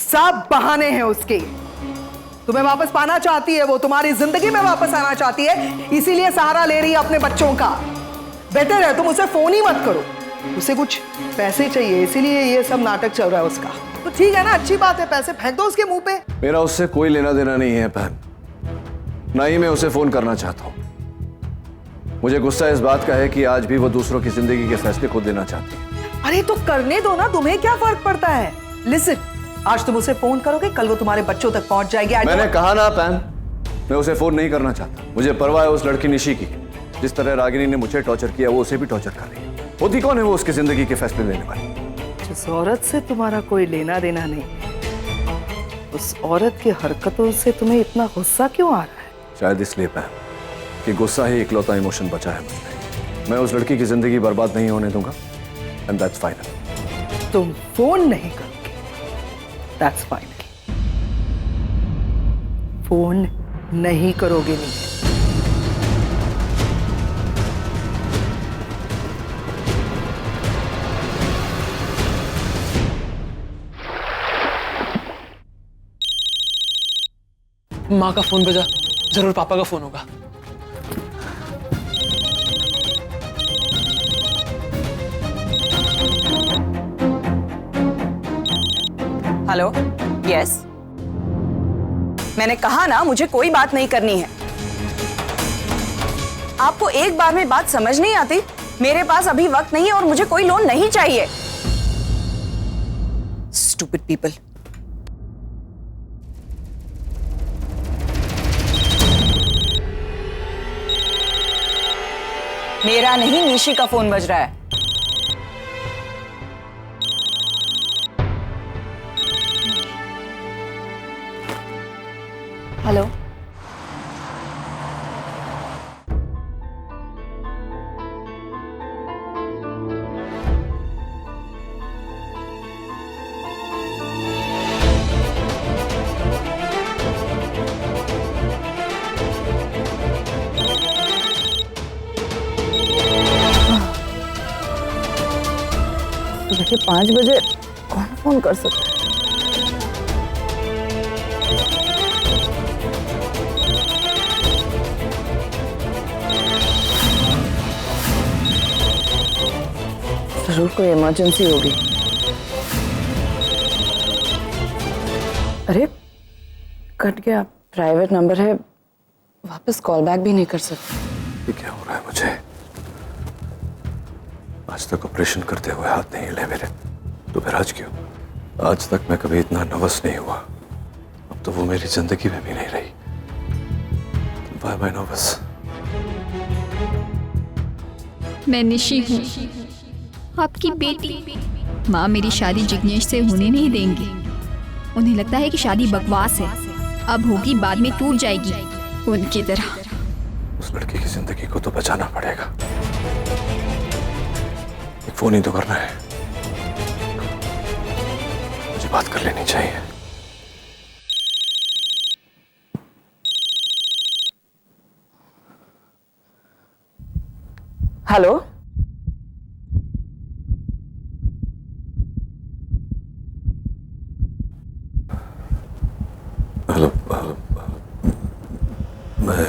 सब बहाने हैं उसके। तुम्हें वापस पाना चाहती है वो, तुम्हारी जिंदगी में वापस आना चाहती है, इसीलिए सहारा ले रही है अपने बच्चों का। बेटर है तुम उसे फोन ही मत करो, उसे कुछ पैसे चाहिए इसीलिए ये सब नाटक चल रहा है उसका। तो ठीक है ना, अच्छी बात है, पैसे फेंक दो उसके मुंह पे। मेरा उससे कोई लेना देना नहीं है बहन, ना ही मैं उसे फोन करना चाहता हूं। मुझे गुस्सा इस बात का है कि आज भी वो दूसरों की जिंदगी के फैसले खुद लेना चाहती है। अरे तो करने दो ना, तुम्हें क्या फर्क पड़ता है। लिसन, आज तुम उसे फोन करोगे, कल वो तुम्हारे बच्चों तक पहुंच जाएगी। मैंने कहा ना पैन, मैं उसे फोन नहीं करना चाहता। मुझे परवाह है उस लड़की निशी की। जिस तरह रागिनी ने मुझे टॉर्चर किया वो उसे भी टॉर्चर कर रही है। होती कौन है वो उसकी जिंदगी के फैसले लेने वाली? जिस औरत से तुम्हारा कोई लेना देना नहीं, उस औरत की हरकतों से तुम्हें इतना गुस्सा क्यों आ रहा है? शायद इसलिए पैन कि गुस्सा ही इकलौता इमोशन बचा है मुझमें। मैं उस लड़की की जिंदगी बर्बाद नहीं होने दूंगा, एंड दैट्स फाइनल। तुम फोन नहीं करोगे, दैट्स फाइनल। फोन नहीं करोगे नहीं। माँ का फोन बजा, जरूर पापा का फोन होगा। Hello, yes. मैंने कहा ना मुझे कोई बात नहीं करनी है। आपको एक बार में बात समझ नहीं आती? मेरे पास अभी वक्त नहीं है और मुझे कोई लोन नहीं चाहिए। Stupid people. मेरा नहीं, निशी का फोन बज रहा है। हेलो, देखिए 5 बजे कौन फोन कर सकता है? जरूर कोई इमरजेंसी होगी। अरे कट गया, प्राइवेट नंबर है, वापस कॉल बैक भी नहीं कर सकते। ये क्या हो रहा है मुझे? आज तक ऑपरेशन करते हुए हाथ नहीं हिले मेरे, तो फिर आज क्यों? आज तक मैं कभी इतना नर्वस नहीं हुआ, अब तो वो मेरी जिंदगी में भी नहीं रही। Why am I nervous? मैं निशी हूँ, आपकी बेटी। माँ मेरी शादी जिग्नेश से होने नहीं देंगी। उन्हें लगता है कि शादी बकवास है, अब होगी बाद में टूट जाएगी उनकी तरह। उस लड़की की जिंदगी को तो बचाना पड़ेगा। एक फोन ही तो करना है, मुझे बात कर लेनी चाहिए। हेलो, हेलो, मैं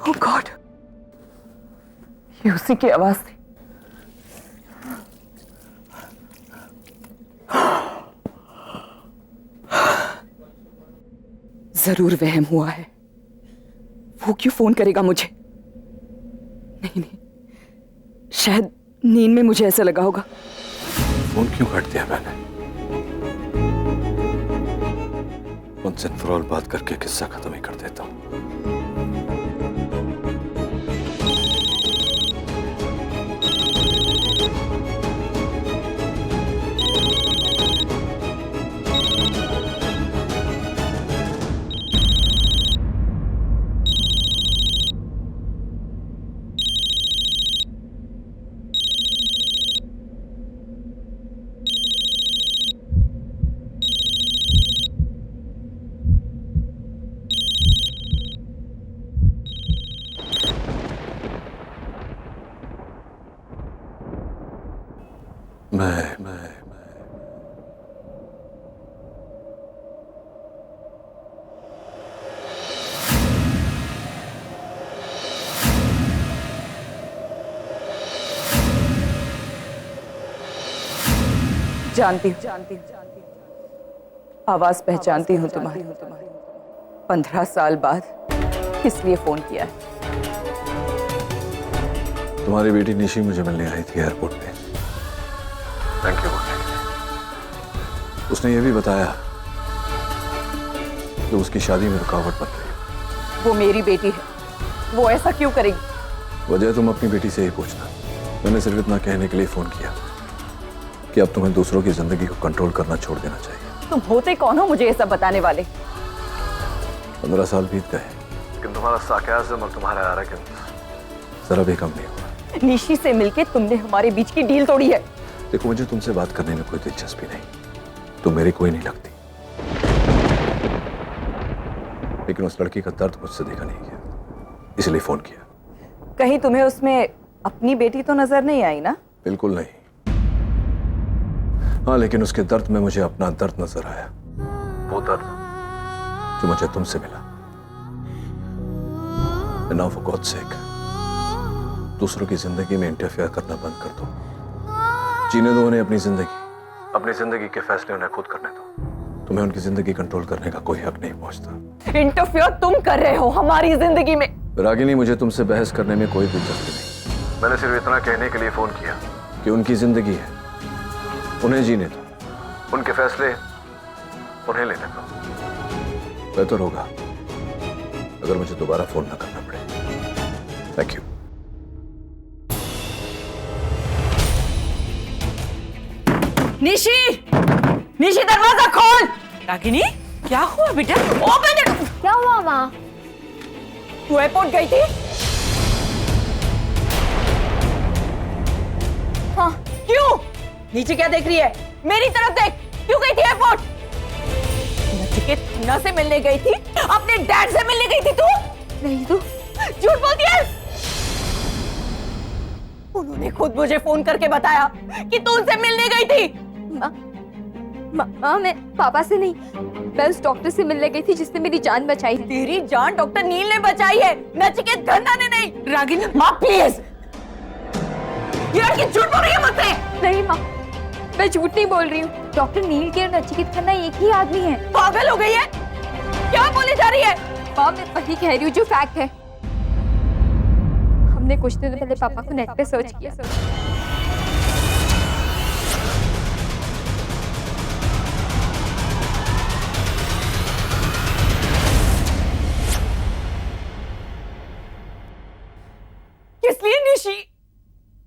ओह गॉड, ये उसी की आवाज थी। जरूर वहम हुआ है। वो क्यों फोन करेगा मुझे? नहीं, शायद नींद में मुझे ऐसा लगा होगा। फोन क्यों काट दिया मैंने? वंस एंड फॉर ऑल बात करके किस्सा खत्म ही कर देता हूं। जानती हूँ आवाज पहचानती हूँ तुम्हारी। 15 साल बाद इसलिए फोन किया है। तुम्हारी बेटी निशी मुझे मिलने आई थी एयरपोर्ट पे, थैंक यू बोलने के लिए। उसने ये भी बताया कि उसकी शादी में रुकावट बन रही है। वो मेरी बेटी है, वो ऐसा क्यों करेगी? वजह तुम अपनी बेटी से ही पूछना। मैंने सिर्फ इतना कहने के लिए फोन किया कि अब तुम्हें दूसरों की जिंदगी को कंट्रोल करना छोड़ देना चाहिए। तुम होते कौन हो मुझे ये सब बताने वाले? 15 साल बीत गए, लेकिन तुम्हारा सार्काज़्म और तुम्हारा एरोगेंस जरा भी कम नहीं हुआ। निशी से मिलके तुमने हमारे बीच की डील तोड़ी है। देखो, मुझे तुमसे बात करने में कोई दिलचस्पी नहीं, तुम मेरी कोई नहीं लगती, लेकिन उस लड़की का दर्द मुझसे देखा नहीं गया, इसलिए फोन किया। कहीं तुम्हें उसमें अपनी बेटी तो नजर नहीं आई ना? बिल्कुल नहीं। हाँ, लेकिन उसके दर्द में मुझे अपना दर्द नजर आया, वो दर्द जो मुझे तुमसे मिला। नाउ फॉर गॉड सेक, दूसरों की जिंदगी में इंटरफेयर करना बंद कर दो। जीने दो उन्हें अपनी जिंदगी के फैसले उन्हें खुद करने दो। तुम्हें उनकी जिंदगी कंट्रोल करने का कोई हक नहीं पहुंचता। इंटरफेयर तुम कर रहे हो हमारी जिंदगी में। रागिनी, मुझे तुमसे बहस करने में कोई दिलचस्पी नहीं। मैंने सिर्फ इतना कहने के लिए फोन किया कि उनकी जिंदगी है, उन्हें जीने दो, उनके फैसले उन्हें लेने दो। बेहतर होगा अगर मुझे दोबारा फोन ना करना पड़े। Thank you. निशी, निशी दरवाजा खोल। रागिनी, क्या हुआ बेटा? Open it. क्या हुआ माँ? तू एयरपोर्ट गई थी? हाँ, क्यों? नीचे क्या देख रही है? मेरी तरफ देख। क्यों गई थी एयरपोर्ट? नचिकेत खन्ना से मिलने गई थी? अपने डैड से मिलने गई थी तू? नहीं तो झूठ बोलती है। उन्होंने खुद मुझे फोन करके बताया कि तू उनसे मिलने गई थी। माँ, मैं पापा से नहीं, मैं उस डॉक्टर से मिलने गई थी जिसने मेरी जान बचाई थी। तेरी जान डॉक्टर नील ने बचाई है, नचिकेत खन्ना ने नहीं। रागिनी, माँ प्लीज, ये लड़की झूठ बोल रही है मुझसे। नहीं माँ, मैं झूठ नहीं बोल रही हूँ। डॉक्टर नील के और नचिकेत खन्ना एक ही आदमी है। पागल हो गई है? क्या बोली जा रही है? माँ, मैं वही कह रही हूँ जो फैक्ट है। हमने कुछ दिनों पहले पापा को नेट पे सर्च किया। किस लिए निशी?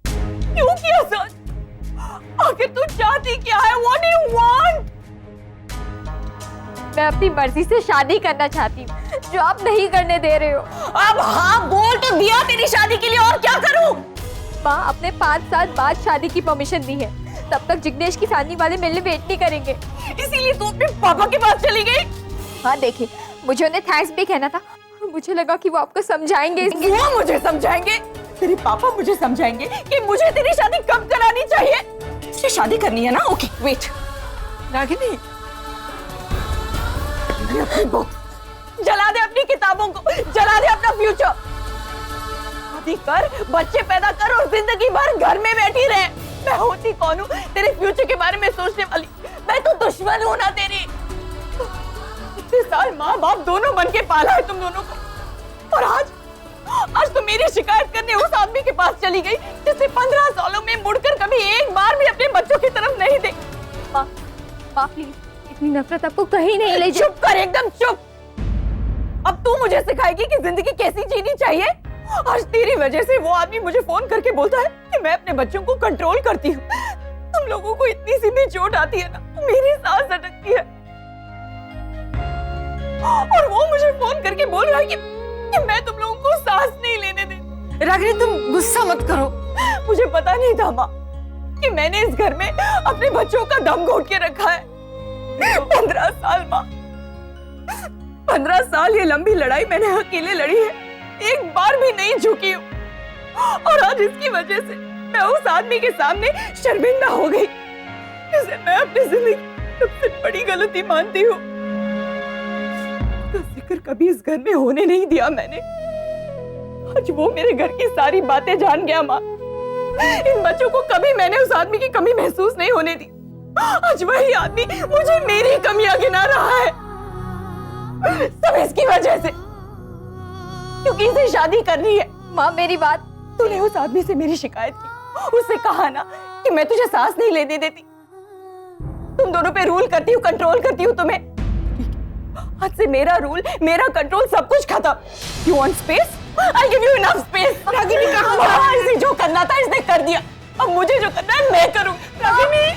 क्यों किया सर? आखिर तू चाहती क्या है? What do you want? मैं अपनी मर्जी से शादी करना चाहती हूँ, जो आप नहीं करने दे रहे हो। अब हाँ बोल तो दिया तेरी शादी के लिए, और क्या करूं? माँ, आपने 5 साल बाद शादी की परमिशन दी है, तब तक जिग्नेश की फैमिली वाले मिलने वेट नहीं करेंगे। इसीलिए तू अपने पापा के पास चली गई? हाँ देखिए, मुझे उन्हें थैंक्स भी कहना था। मुझे लगा कि वो आपको समझाएंगे। वो मुझे समझाएंगे? तेरे पापा मुझे समझाएंगे कि मुझे तेरी शादी कब करानी चाहिए? इससे शादी करनी है ना? Okay wait. रागिनी, अपनी बुक जला दे, अपनी किताबों को जला दे, अपना फ्यूचर शादी कर, बच्चे पैदा कर और जिंदगी भर घर में बैठी रहे। मैं होती कौन हूँ तेरे फ्यूचर के बारे में सोचने वाली? मैं तो दुश्मन हूँ ना तेरी। इतने साल माँ बाप दोनों बन के पाला है तुम दोनों को, और आज तो मेरी शिकायत करने उस आदमी के पास चली गई जिसने 15 सालों में मुड़कर कभी एक बार भी अपने बच्चों की तरफ नहीं देखी। माँ, प्लीज, इतनी नफरत आपको कहीं नहीं ले जाए। चुप कर, एकदम चुप। अब तू मुझे सिखाएगी कि जिंदगी कैसी जीनी चाहिए? आज तेरी वजह से वो आदमी मुझे फोन करके बोलता है कि मैं अपने बच्चों को कंट्रोल करती हूँ। तुम लोगों को इतनी सी भी चोट आती है ना, मेरी सांस अटकती है। और वो मुझे फोन करके बोल रहा है कि मैं तुम लोगों को सांस नहीं लेने दे। रागिनी, तुम गुस्सा मत करो। मुझे पता नहीं था माँ कि मैंने इस घर में अपने बच्चों का दम घोट के रखा है। 15 साल माँ, 15 साल ये लंबी लड़ाई मैंने अकेले लड़ी है, एक बार भी नहीं झुकी हूँ। और आज इसकी वजह से मैं उस आदमी के सामने शर्मिंदा हो गई। इसे मैं अपनी जिंदगी की सबसे बड़ी गलती मानती हूँ। इसका जिक्र कभी इस घर में होने नहीं दिया मैंने। आज वो मेरे घर की सारी बातें जान गया माँ। इन बच्चों को कभी मैंने उस आदमी की कमी महसूस नहीं होने दी। आज वही आदमी मुझे मेरी कमियां गिना रहा है, सब इसकी वजह से, क्योंकि इसे शादी करनी है। माँ मेरी बात। तूने उस आदमी से मेरी शिकायत की, उससे कहा ना कि मैं तुझे सांस नहीं लेने देती, तुम दोनों पे रूल करती हूँ, कंट्रोल करती हूँ तुम्हें। आज से मेरा रूल, मेरा कंट्रोल, सब कुछ खत्म। You want space? I give you enough space. Ragini कहाँ? इसे जो करना था इसने कर दिया, अब मुझे जो करना है मैं करूँ। रागिनी